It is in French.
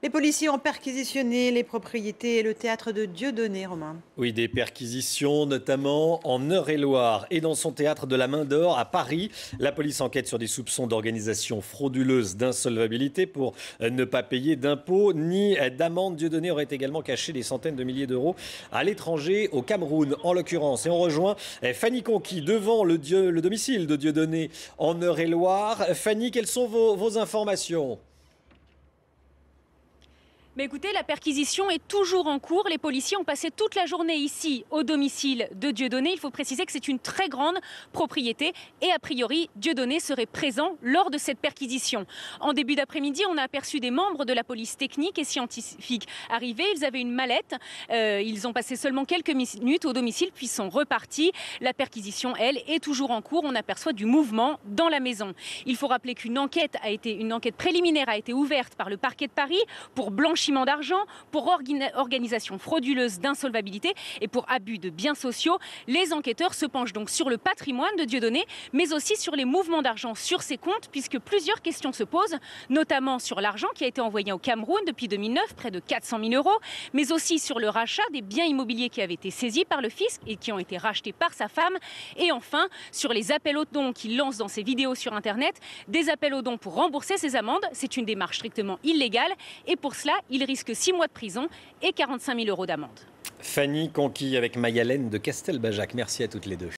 Les policiers ont perquisitionné les propriétés et le théâtre de Dieudonné, Romain. Oui, des perquisitions, notamment en Eure-et-Loire et dans son théâtre de la Main d'Or à Paris. La police enquête sur des soupçons d'organisation frauduleuse d'insolvabilité pour ne pas payer d'impôts ni d'amendes. Dieudonné aurait également caché des centaines de milliers d'euros à l'étranger, au Cameroun en l'occurrence. Et on rejoint Fanny Conqui devant le domicile de Dieudonné en Eure-et-Loire. Fanny, quelles sont vos informations? Mais écoutez, la perquisition est toujours en cours. Les policiers ont passé toute la journée ici, au domicile de Dieudonné. Il faut préciser que c'est une très grande propriété et a priori, Dieudonné serait présent lors de cette perquisition. En début d'après-midi, on a aperçu des membres de la police technique et scientifique arrivés. Ils avaient une mallette. Ils ont passé seulement quelques minutes au domicile puis sont repartis. La perquisition, elle, est toujours en cours. On aperçoit du mouvement dans la maison. Il faut rappeler qu'une enquête préliminaire a été ouverte par le parquet de Paris pour blanchiment d'argent, pour organisation frauduleuse d'insolvabilité et pour abus de biens sociaux. Les enquêteurs se penchent donc sur le patrimoine de Dieudonné, mais aussi sur les mouvements d'argent sur ses comptes, puisque plusieurs questions se posent, notamment sur l'argent qui a été envoyé au Cameroun depuis 2009, près de 400 000 euros, mais aussi sur le rachat des biens immobiliers qui avaient été saisis par le fisc et qui ont été rachetés par sa femme, et enfin sur les appels aux dons qu'il lance dans ses vidéos sur Internet, des appels aux dons pour rembourser ses amendes. C'est une démarche strictement illégale et pour cela, il risque 6 mois de prison et 45 000 euros d'amende. Fanny Conqui avec Mayalène de Castelbajac. Merci à toutes les deux.